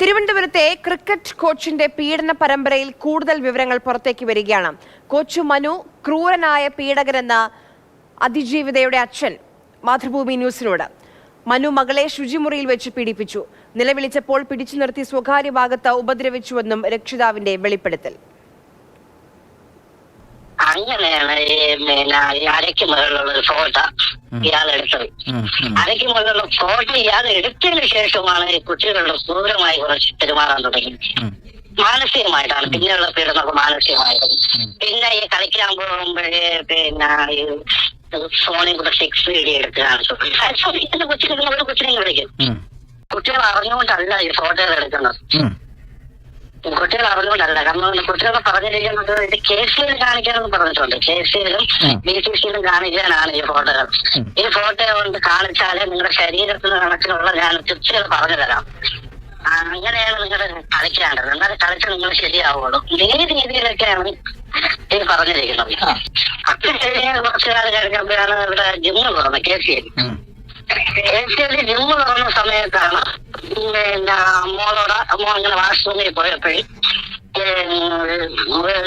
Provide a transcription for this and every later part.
തിരുവനന്തപുരത്തെ ക്രിക്കറ്റ് കോച്ചിന്റെ പീഡന പരമ്പരയിൽ കൂടുതൽ വിവരങ്ങൾ പുറത്തേക്ക് വരികയാണ്. കോച്ച് മനു ക്രൂരനായ പീഡകനെന്ന അതിജീവിതയുടെ അച്ഛൻ മാതൃഭൂമി ന്യൂസിനോട്. മനു മകളെ ശുചിമുറിയിൽ വെച്ച് പീഡിപ്പിച്ചു. നിലവിളിച്ചപ്പോൾ പിടിച്ചു നിർത്തി സ്വകാര്യ ഭാഗത്ത് ഉപദ്രവിച്ചുവെന്നും രക്ഷിതാവിന്റെ വെളിപ്പെടുത്തൽ. അങ്ങനെയാണ് അരയ്ക്ക് മുകളിലുള്ള ഒരു ഫോട്ടോ ഇയാൾ എടുത്തത്. അരയ്ക്ക് മുകളിലുള്ള ഫോട്ടോ ഇയാൾ എടുത്തതിന് ശേഷമാണ് ഈ കുട്ടികളുടെ ക്രൂരമായി കുറച്ച് പെരുമാറാൻ തുടങ്ങി. മാനസികമായിട്ടാണ് പിന്നെയുള്ള പീഡനമൊക്കെ മാനസികമായിരുന്നു. പിന്നെ ഈ കളിക്കാൻ പോകുമ്പോഴേ ഈ ഫോണിൽ കൂടെ 6 വീഡിയോ എടുത്ത് കാണിച്ചു. കൊച്ചിനെ വിളിക്കും. കുട്ടികൾ അറിഞ്ഞുകൊണ്ടല്ല ഈ ഫോട്ടോകൾ എടുക്കുന്നത്. കുട്ടികൾ അറിഞ്ഞുകൊണ്ടല്ല. കാരണം കുട്ടികളെ പറഞ്ഞിരിക്കുന്നത് ഇത് KCL കാണിക്കാനെന്ന് പറഞ്ഞിട്ടുണ്ട്. KCL-ഉം BCC-യിലും കാണിക്കാനാണ് ഈ ഫോട്ടോകൾ. ഈ ഫോട്ടോ കൊണ്ട് കാണിച്ചാലേ നിങ്ങളുടെ ശരീരത്തിന് കണക്കിനുള്ള ഞാൻ ടിപ്സുകൾ പറഞ്ഞു തരാം. അങ്ങനെയാണ് നിങ്ങൾ കളിക്കേണ്ടത്. എന്നാലും കളിച്ച് നിങ്ങൾ ശരിയാവുള്ളൂ. ഏത് രീതിയിലൊക്കെയാണ് ഈ പറഞ്ഞിരിക്കുന്നത്. അത് കഴിഞ്ഞ കുറച്ചു കാലം കഴിഞ്ഞപ്പോഴാണ് ഇവിടെ ജിമ്മ് തുറന്നത്. KCL ജിമ്മ് തുറന്ന സമയത്താണ് മോൾ ഇങ്ങനെ വാഷ്റൂമിൽ പോയപ്പോഴും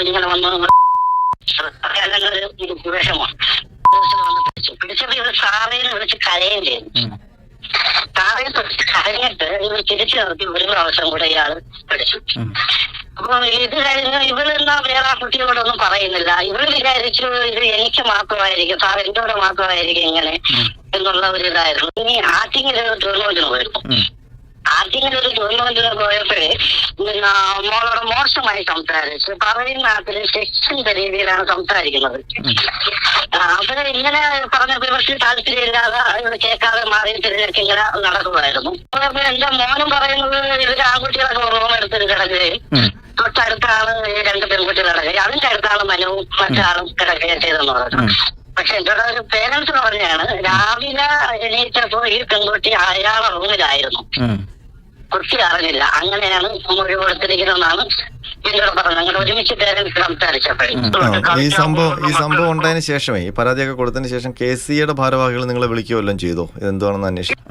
ഇങ്ങനെ വന്ന് വിഷമമാണ് പിടിച്ചപ്പോ ഇവർ സാറേനെ വിളിച്ച് കരയുകയും ചെയ്തു. സാറേനെ പിടിച്ച് കരഞ്ഞിട്ട് ഇവർ തിരിച്ചു നിർത്തി ഒരു പ്രാവശ്യം കൂടെ ഇയാൾ പിടിച്ചു. അപ്പൊ ഇത് കഴിഞ്ഞ് ഇവരെന്നാ വേറെ കുട്ടികളോടൊന്നും പറയുന്നില്ല. ഇവർ വിചാരിച്ചു ഇത് എനിക്ക് മാത്രമായിരിക്കും, സാർ എന്റെ കൂടെ മാത്രമായിരിക്കും ഇങ്ങനെ എന്നുള്ള ഒരു ഇതായിരുന്നു. ഇനി ആറ്റിങ്ങിലൊരു ടൂർണമെന്റിന് പോയിരുന്നു. ആറ്റിങ്ങിലൊരു ടൂർണമെന്റിന് പോയപ്പോഴേ മോളോട് മോശമായി സംസാരിച്ചു. പറയുന്ന നാട്ടില് സെക്ഷന്റെ രീതിയിലാണ് സംസാരിക്കുന്നത്. അവര് ഇങ്ങനെ പറഞ്ഞപ്പോ ഇവർക്ക് താല്പര്യമില്ലാതെ കേൾക്കാതെ മാറി തിരിഞ്ഞൊക്കെ ഇങ്ങനെ നടക്കുമായിരുന്നു. എന്റെ മോനും പറയുന്നത് ഇവര് ആൺകുട്ടികളൊക്കെ റൂം എടുത്തൊരു കിടക്കുകയും തൊട്ടടുത്താണ് ഈ 2 പെൺകുട്ടികൾ കിടക്കുകയും അതിന്റെ അടുത്താണ് മനുവും മറ്റാളും കിടക്കുകയും ചെയ്തെന്ന് പറഞ്ഞു. പക്ഷെ എന്നോട് ഒരു പേരൻസ് പറഞ്ഞാണ് രാവിലെ എണീറ്റപ്പോ ഈ പെൺകുട്ടി അയാളുടെ റൂമിലായിരുന്നു, കുട്ടി അറിഞ്ഞില്ല. അങ്ങനെയാണ് മൊഴി കൊടുത്തിരിക്കുന്നതെന്നാണ് എന്നോട് പറഞ്ഞത്. ഞങ്ങൾ ഒരുമിച്ച് പേരൻസ് സംസാരിച്ചപ്പോഴേ ഈ സംഭവം ഉണ്ടായതിനു ശേഷമേ ഈ പരാതിയൊക്കെ കൊടുത്തതിന് ശേഷം KCA-യുടെ ഭാരവാഹികൾ നിങ്ങളെ വിളിക്കുകയെല്ലാം ചെയ്തോ? ഇതെന്താണെന്ന് അന്വേഷിക്കും.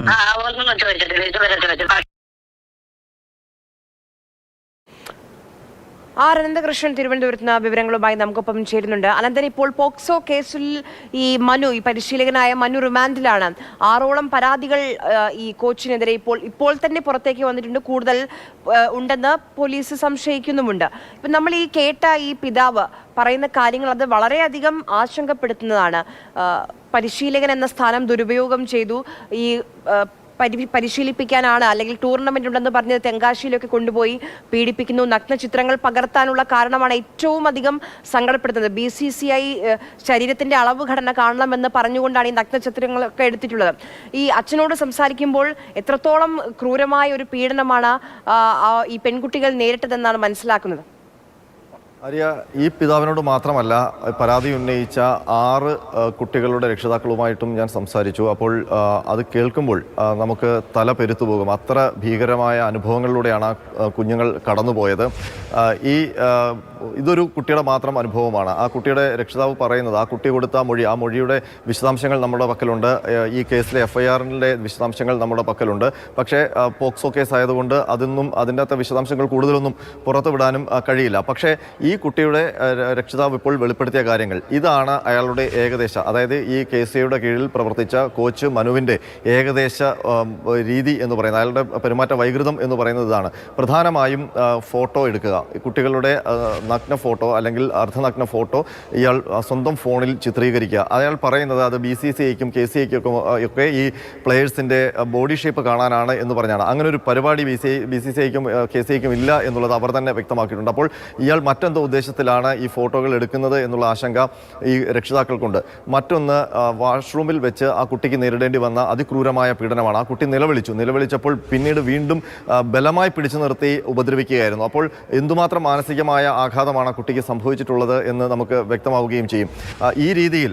ഒന്നും ചോദിച്ചിട്ടില്ല, ഇതുവരെ ചോദിച്ചിട്ടില്ല. അനന്തകൃഷ്ണൻ തിരുവനന്തപുരത്ത് നിന്ന് വിവരങ്ങളുമായി നമുക്കൊപ്പം ചേരുന്നുണ്ട്. അനന്തൻ, ഇപ്പോൾ പോക്സോ കേസിൽ ഈ പരിശീലകനായ മനു റിമാൻഡിലാണ്. 6ഓളം പരാതികൾ ഈ കോച്ചിനെതിരെ ഇപ്പോൾ തന്നെ പുറത്തേക്ക് വന്നിട്ടുണ്ട്. കൂടുതൽ ഉണ്ടെന്ന് പോലീസ് സംശയിക്കുന്നുമുണ്ട്. ഇപ്പം നമ്മൾ ഈ കേട്ട ഈ പിതാവ് പറയുന്ന കാര്യങ്ങൾ അത് വളരെയധികം ആശങ്കപ്പെടുത്തുന്നതാണ്. പരിശീലകൻ എന്ന സ്ഥാനം ദുരുപയോഗം ചെയ്തു, ഈ പരിശീലിപ്പിക്കാനാണ് അല്ലെങ്കിൽ ടൂർണമെന്റ് ഉണ്ടെന്ന് പറഞ്ഞ് തെങ്കാശിയിലൊക്കെ കൊണ്ടുപോയി പീഡിപ്പിക്കുന്നു, നഗ്ന ചിത്രങ്ങൾ പകർത്താനുള്ള കാരണമാണ് ഏറ്റവും അധികം സങ്കടപ്പെടുത്തുന്നത്. BCCI ശരീരത്തിന്റെ അളവ് ഘടന കാണണമെന്ന് പറഞ്ഞുകൊണ്ടാണ് ഈ നഗ്ന ചിത്രങ്ങളൊക്കെ എടുത്തിട്ടുള്ളത്. ഈ അച്ഛനോട് സംസാരിക്കുമ്പോൾ എത്രത്തോളം ക്രൂരമായ ഒരു പീഡനമാണ് ഈ പെൺകുട്ടികൾ നേരിട്ടതെന്നാണ് മനസ്സിലാക്കുന്നത്. ആര്യ, ഈ പിതാവിനോട് മാത്രമല്ല പരാതി ഉന്നയിച്ച 6 കുട്ടികളുടെ രക്ഷിതാക്കളുമായിട്ടും ഞാൻ സംസാരിച്ചു. അപ്പോൾ അത് കേൾക്കുമ്പോൾ നമുക്ക് തല പെരുത്തു പോകും. അത്ര ഭീകരമായ അനുഭവങ്ങളിലൂടെയാണ് കുഞ്ഞുങ്ങൾ കടന്നുപോയത്. ഇതൊരു കുട്ടിയുടെ മാത്രം അനുഭവമാണ്. ആ കുട്ടിയുടെ രക്ഷിതാവ് പറയുന്നത്, ആ കുട്ടി കൊടുത്ത ആ മൊഴിയുടെ വിശദാംശങ്ങൾ നമ്മുടെ പക്കലുണ്ട്. ഈ കേസിലെ FIR-ന്റെ വിശദാംശങ്ങൾ നമ്മുടെ പക്കലുണ്ട്. പക്ഷേ പോക്സോ കേസ് ആയതുകൊണ്ട് അതിൻ്റെ അകത്തെ വിശദാംശങ്ങൾ കൂടുതലൊന്നും പുറത്തു വിടാനും കഴിയില്ല. പക്ഷേ ഈ കുട്ടിയുടെ രക്ഷിതാവ് ഇപ്പോൾ വെളിപ്പെടുത്തിയ കാര്യങ്ങൾ ഇതാണ് അയാളുടെ അതായത് ഈ KCA-യുടെ കീഴിൽ പ്രവർത്തിച്ച കോച്ച് മനുവിൻ്റെ ഏകദേശ രീതി എന്ന് പറയുന്നത്, അയാളുടെ പെരുമാറ്റ വൈകൃതം എന്ന് പറയുന്നത് ഇതാണ്. പ്രധാനമായും ഫോട്ടോ എടുക്കുക, കുട്ടികളുടെ നഗ്ന ഫോട്ടോ അല്ലെങ്കിൽ അർദ്ധനഗ്ന ഫോട്ടോ ഇയാൾ സ്വന്തം ഫോണിൽ ചിത്രീകരിക്കുക. അയാൾ പറയുന്നത് അത് BCCI-ക്കും KCA-ക്കും ഒക്കെ ഈ പ്ലെയേഴ്സിൻ്റെ ബോഡി ഷേപ്പ് കാണാനാണ് എന്ന് പറഞ്ഞാണ്. അങ്ങനെ ഒരു പരിപാടി BCCI-ക്കും KCA-ക്കും ഇല്ല എന്നുള്ളത് അവർ തന്നെ വ്യക്തമാക്കിയിട്ടുണ്ട്. അപ്പോൾ ഇയാൾ മറ്റെന്തോ ഉദ്ദേശത്തിലാണ് ഈ ഫോട്ടോകൾ എടുക്കുന്നത് എന്നുള്ള ആശങ്ക ഈ രക്ഷിതാക്കൾക്കുണ്ട്. മറ്റൊന്ന്, വാഷ്റൂമിൽ വെച്ച് ആ കുട്ടിക്ക് നേരിടേണ്ടി വന്ന അതിക്രൂരമായ പീഡനമാണ്. ആ കുട്ടി നിലവിളിച്ചപ്പോൾ പിന്നീട് വീണ്ടും ബലമായി പിടിച്ചു നിർത്തി ഉപദ്രവിക്കുകയായിരുന്നു. അപ്പോൾ എന്തുമാത്രം മാനസികമായ ആഘാതമാണ് കുട്ടിക്ക് സംഭവിച്ചിട്ടുള്ളത് എന്ന് നമുക്ക് വ്യക്തമാവുകയും ചെയ്യും. ഈ രീതിയിൽ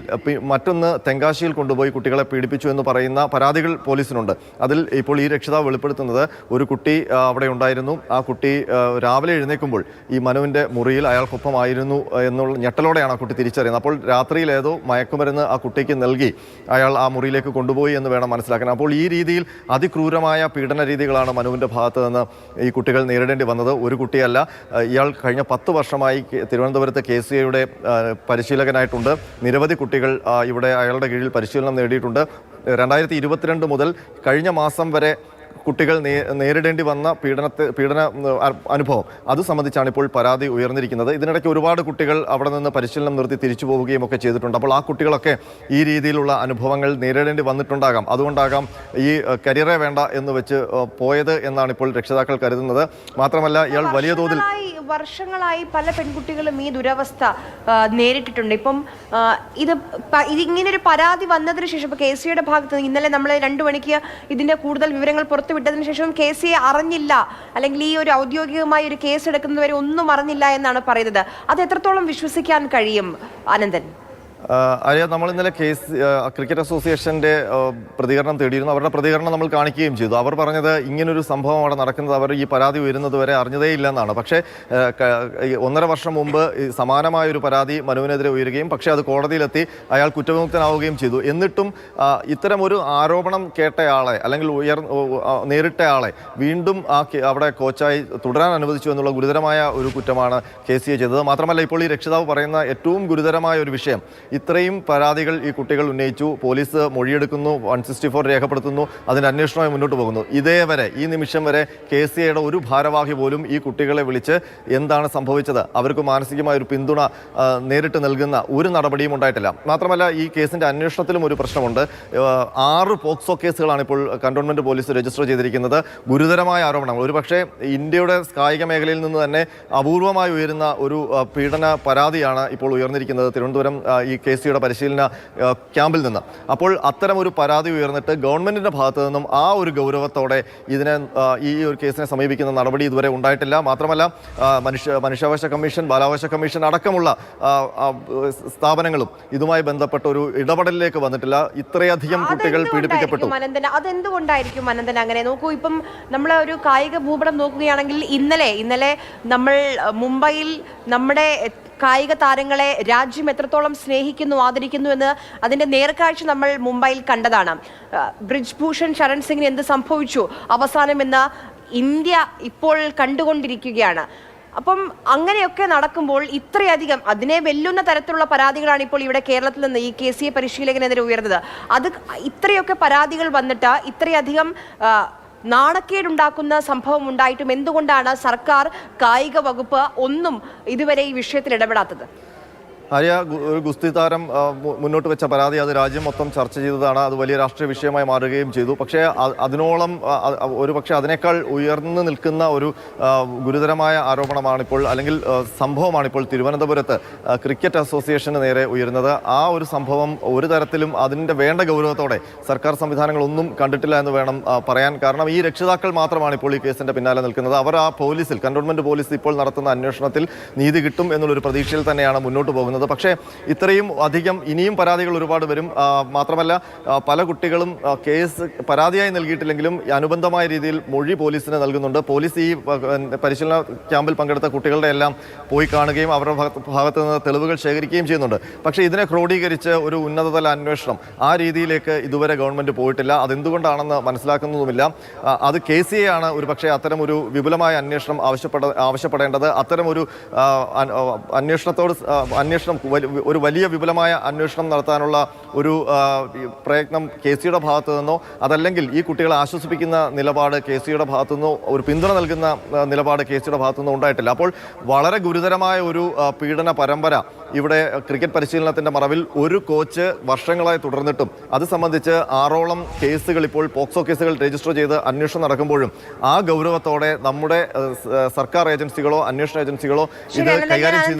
മറ്റൊന്ന്, തെങ്കാശിയിൽ കൊണ്ടുപോയി കുട്ടികളെ പീഡിപ്പിച്ചു എന്ന് പറയുന്ന പരാതികൾ പോലീസിനുണ്ട്. അതിൽ ഇപ്പോൾ ഈ രക്ഷിതാവ് വെളിപ്പെടുത്തുന്നത് ഒരു കുട്ടി അവിടെ ഉണ്ടായിരുന്നു. ആ കുട്ടി രാവിലെ എഴുന്നേൽക്കുമ്പോൾ ഈ മനുവിൻ്റെ മുറിയിൽ അയാൾക്കൊപ്പമായിരുന്നു എന്നുള്ള ഞെട്ടലോടെയാണ് ആ കുട്ടി തിരിച്ചറിയുന്നത്. അപ്പോൾ രാത്രിയിൽ ഏതോ മയക്കുമരുന്ന് ആ കുട്ടിക്ക് നൽകി അയാൾ ആ മുറിയിലേക്ക് കൊണ്ടുപോയി എന്ന് വേണം മനസ്സിലാക്കാൻ. അപ്പോൾ ഈ രീതിയിൽ അതിക്രൂരമായ പീഡന രീതികളാണ് മനുവിൻ്റെ ഭാഗത്ത് നിന്ന് ഈ കുട്ടികൾ നേരിടേണ്ടി വന്നത്. ഒരു കുട്ടിയല്ല, ഇയാൾ കഴിഞ്ഞ 10 വർഷമായി തിരുവനന്തപുരത്ത് KCAയുടെ പരിശീലകനായിട്ടുണ്ട്. നിരവധി കുട്ടികൾ ഇവിടെ അയാളുടെ കീഴിൽ പരിശീലനം നേടിയിട്ടുണ്ട്. 2022 മുതൽ കഴിഞ്ഞ മാസം വരെ കുട്ടികൾ നേരിടേണ്ടി വന്ന പീഡന അനുഭവം അത് സംബന്ധിച്ചാണ് ഇപ്പോൾ പരാതി ഉയർന്നിരിക്കുന്നത്. ഇതിനിടയ്ക്ക് ഒരുപാട് കുട്ടികൾ അവിടെ നിന്ന് പരിശീലനം നിർത്തി തിരിച്ചു പോവുകയും ഒക്കെ ചെയ്തിട്ടുണ്ട്. അപ്പോൾ ആ കുട്ടികളൊക്കെ ഈ രീതിയിലുള്ള അനുഭവങ്ങൾ നേരിടേണ്ടി വന്നിട്ടുണ്ടാകാം. അതുകൊണ്ടാകാം ഈ കരിയറെ വേണ്ട എന്ന് വെച്ച് പോയത് എന്നാണ് ഇപ്പോൾ രക്ഷിതാക്കൾ കരുതുന്നത്. മാത്രമല്ല ഇയാൾ വലിയ തോതിൽ വർഷങ്ങളായി പല പെൺകുട്ടികളും ഈ ദുരവസ്ഥ നേരിട്ടിട്ടുണ്ട്. ഇപ്പം ഇതിങ്ങനൊരു പരാതി വന്നതിന് ശേഷം ഇപ്പോൾ KCAയുടെ ഭാഗത്ത് ഇന്നലെ നമ്മൾ 2 മണിക്ക് ഇതിന്റെ കൂടുതൽ വിവരങ്ങൾ പുറത്തുവിട്ടതിന് ശേഷം KCA അറിഞ്ഞില്ല, അല്ലെങ്കിൽ ഈ ഒരു ഔദ്യോഗികമായി ഒരു കേസ് എടുക്കുന്നതുവരെ ഒന്നും അറിഞ്ഞില്ല എന്നാണ് പറയുന്നത്. അത് എത്രത്തോളം വിശ്വസിക്കാൻ കഴിയും അനന്തൻ? നമ്മൾ ഇന്നലെ ക്രിക്കറ്റ് അസോസിയേഷന്റെ പ്രതികരണം തേടിയിരുന്നു. അവരുടെ പ്രതികരണം നമ്മൾ കാണിക്കുകയും ചെയ്തു. അവർ പറഞ്ഞത് ഇങ്ങനൊരു സംഭവം അവിടെ നടക്കുന്നത് അവർ ഈ പരാതി വരുന്നത് വരെ അറിഞ്ഞതേ ഇല്ലെന്നാണ്. പക്ഷേ 1.5 വർഷം മുമ്പ് സമാനമായൊരു പരാതി മനുവിനെതിരെ ഉയരുകയും പക്ഷേ അത് കോടതിയിലെത്തി അയാൾ കുറ്റവിമുക്തനാവുകയും ചെയ്തു. എന്നിട്ടും ഇത്തരം ഒരു ആരോപണം കേട്ടയാളെ അല്ലെങ്കിൽ നേരിട്ടയാളെ വീണ്ടും അവിടെ കോച്ചായി തുടരാൻ അനുവദിച്ചു എന്നുള്ള ഗുരുതരമായ ഒരു കുറ്റമാണ് KCA ചെയ്തത്. മാത്രമല്ല ഇപ്പോൾ ഈ രക്ഷിതാവ് പറയുന്ന ഏറ്റവും ഗുരുതരമായ ഒരു വിഷയം, ഇത്രയും പരാതികൾ ഈ കുട്ടികൾ ഉന്നയിച്ചു, പോലീസ് മൊഴിയെടുക്കുന്നു, 164 രേഖപ്പെടുത്തുന്നു, അതിൻ്റെ അന്വേഷണമായി മുന്നോട്ട് പോകുന്നു. ഇതേവരെ ഈ നിമിഷം വരെ KCAയുടെ ഒരു ഭാരവാഹി പോലും ഈ കുട്ടികളെ വിളിച്ച് എന്താണ് സംഭവിച്ചത്, അവർക്ക് മാനസികമായ ഒരു പിന്തുണ നേരിട്ട് നൽകുന്ന ഒരു നടപടിയും ഉണ്ടായിട്ടില്ല. മാത്രമല്ല ഈ കേസിൻ്റെ അന്വേഷണത്തിലും ഒരു പ്രശ്നമുണ്ട്. 6 പോക്സോ കേസുകളാണ് ഇപ്പോൾ കന്റോൺമെന്റ് പോലീസ് രജിസ്റ്റർ ചെയ്തിരിക്കുന്നത്. ഗുരുതരമായ ആരോപണങ്ങൾ, ഒരുപക്ഷെ ഇന്ത്യയുടെ കായിക മേഖലയിൽ നിന്ന് തന്നെ അപൂർവമായി ഉയരുന്ന ഒരു പീഡന പരാതിയാണ് ഇപ്പോൾ ഉയർന്നിരിക്കുന്നത് തിരുവനന്തപുരം ഈ KCAയുടെ പരിശീലന ക്യാമ്പിൽ നിന്ന്. അപ്പോൾ അത്തരമൊരു പരാതി ഉയർന്നിട്ട് ഗവൺമെന്റിന്റെ ഭാഗത്തു നിന്നും ആ ഒരു ഗൗരവത്തോടെ ഈ ഒരു കേസിനെ സമീപിക്കുന്ന നടപടി ഇതുവരെ ഉണ്ടായിട്ടില്ല. മാത്രമല്ല മനുഷ്യാവകാശ കമ്മീഷൻ, ബാലാവകാശ കമ്മീഷൻ അടക്കമുള്ള സ്ഥാപനങ്ങളും ഇതുമായി ബന്ധപ്പെട്ട ഒരു ഇടപെടലിലേക്ക് വന്നിട്ടില്ല. ഇത്രയധികം കുട്ടികൾ പീഡിപ്പിക്കപ്പെട്ടു. അതെന്തുകൊണ്ടായിരിക്കും അനന്തൻ അങ്ങനെ? നോക്കൂ, ഇപ്പം നമ്മൾ ഒരു കായിക ഭൂപടം നോക്കുകയാണെങ്കിൽ ഇന്നലെ നമ്മൾ മുംബൈയിൽ നമ്മുടെ കായിക താരങ്ങളെ രാജ്യം എത്രത്തോളം സ്നേഹിക്കുന്നു, ആദരിക്കുന്നു എന്ന് അതിന്റെ നേർക്കാഴ്ച നമ്മൾ മുംബൈയിൽ കണ്ടതാണ്. ബ്രിജ്ഭൂഷൺ ശരൺ സിംഗിന് എന്ത് സംഭവിച്ചു അവസാനം എന്ന് ഇന്ത്യ ഇപ്പോൾ കണ്ടുകൊണ്ടിരിക്കുകയാണ്. അപ്പം അങ്ങനെയൊക്കെ നടക്കുമ്പോൾ ഇത്രയധികം അതിനെ വെല്ലുന്ന തരത്തിലുള്ള പരാതികളാണ് ഇപ്പോൾ ഇവിടെ കേരളത്തിൽ നിന്ന് ഈ KCA പരിശീലകനെതിരെ ഉയർന്നത്. അത് ഇത്രയൊക്കെ പരാതികൾ വന്നിട്ട് ഇത്രയധികം നാണക്കേടുണ്ടാക്കുന്ന സംഭവം ഉണ്ടായിട്ടും എന്തുകൊണ്ടാണ് സർക്കാർ കായിക വകുപ്പ് ഒന്നും ഇതുവരെ ഈ വിഷയത്തിൽ ഇടപെടാത്തത്? ആര്യ, ഒരു ഗുസ്തി താരം മുന്നോട്ട് വെച്ച പരാതി അത് രാജ്യം മൊത്തം ചർച്ച ചെയ്തതാണ്. അത് വലിയ രാഷ്ട്രീയ വിഷയമായി മാറുകയും ചെയ്തു. പക്ഷേ അതിനോളം പക്ഷേ അതിനേക്കാൾ ഉയർന്നു നിൽക്കുന്ന ഒരു ഗുരുതരമായ ആരോപണമാണിപ്പോൾ, അല്ലെങ്കിൽ സംഭവമാണിപ്പോൾ തിരുവനന്തപുരത്ത് ക്രിക്കറ്റ് അസോസിയേഷന് നേരെ ഉയരുന്നത്. ആ ഒരു സംഭവം ഒരു തരത്തിലും അതിൻ്റെ വേണ്ട ഗൗരവത്തോടെ സർക്കാർ സംവിധാനങ്ങളൊന്നും കണ്ടിട്ടില്ല എന്ന് വേണം പറയാൻ. കാരണം ഈ രക്ഷിതാക്കൾ മാത്രമാണ് ഇപ്പോൾ ഈ കേസിൻ്റെ പിന്നാലെ നിൽക്കുന്നത്. അവർ ആ പോലീസിൽ, കന്റോൺമെന്റ് പോലീസ് ഇപ്പോൾ നടത്തുന്ന അന്വേഷണത്തിൽ നീതി കിട്ടും എന്നുള്ളൊരു പ്രതീക്ഷയിൽ തന്നെയാണ് മുന്നോട്ട് പോകുന്നത്. പക്ഷേ ഇത്രയും അധികം ഇനിയും പരാതികൾ ഒരുപാട് വരും. മാത്രമല്ല പല കുട്ടികളും കേസ് പരാതിയായി നൽകിയിട്ടില്ലെങ്കിലും അനുബന്ധമായ രീതിയിൽ മൊഴി പോലീസിന് നൽകുന്നുണ്ട്. പോലീസ് ഈ പരിശീലന ക്യാമ്പിൽ പങ്കെടുത്ത കുട്ടികളുടെ എല്ലാം പോയി കാണുകയും അവരുടെ ഭാഗത്ത് നിന്ന് തെളിവുകൾ ശേഖരിക്കുകയും ചെയ്യുന്നുണ്ട്. പക്ഷേ ഇതിനെ ക്രോഡീകരിച്ച് ഒരു ഉന്നതതല അന്വേഷണം ആ രീതിയിലേക്ക് ഇതുവരെ ഗവൺമെന്റ് പോയിട്ടില്ല. അതെന്തുകൊണ്ടാണെന്ന് മനസ്സിലാക്കുന്നതുമില്ല. അത് KCA ആണ് ഒരു പക്ഷേ അത്തരമൊരു വിപുലമായ അന്വേഷണം ആവശ്യപ്പെടേണ്ടത്. അത്തരമൊരു അന്വേഷണം ഒരു വലിയ വിപുലമായ അന്വേഷണം നടത്താനുള്ള ഒരു പ്രയത്നം KCAയുടെ ഭാഗത്തു നിന്നോ അതല്ലെങ്കിൽ ഈ കുട്ടികളെ ആശ്വസിപ്പിക്കുന്ന നിലപാട് KCAയുടെ ഭാഗത്തു നിന്നോ ഒരു പിന്തുണ നൽകുന്ന നിലപാട് KCAയുടെ ഭാഗത്തു നിന്നോ ഉണ്ടായിട്ടില്ല. അപ്പോൾ വളരെ ഗുരുതരമായ ഒരു പീഡന പരമ്പര ഇവിടെ ക്രിക്കറ്റ് പരിശീലനത്തിന്റെ മറവിൽ ഒരു കോച്ച് വർഷങ്ങളായി തുടർന്നിട്ടും അത് സംബന്ധിച്ച് 6ഓളം കേസുകൾ ഇപ്പോൾ പോക്സോ കേസുകൾ രജിസ്റ്റർ ചെയ്ത് അന്വേഷണം നടക്കുമ്പോഴും ആ ഗൗരവത്തോടെ നമ്മുടെ സർക്കാർ ഏജൻസികളോ അന്വേഷണ ഏജൻസികളോ ഇത് കൈകാര്യം ചെയ്യുന്നു.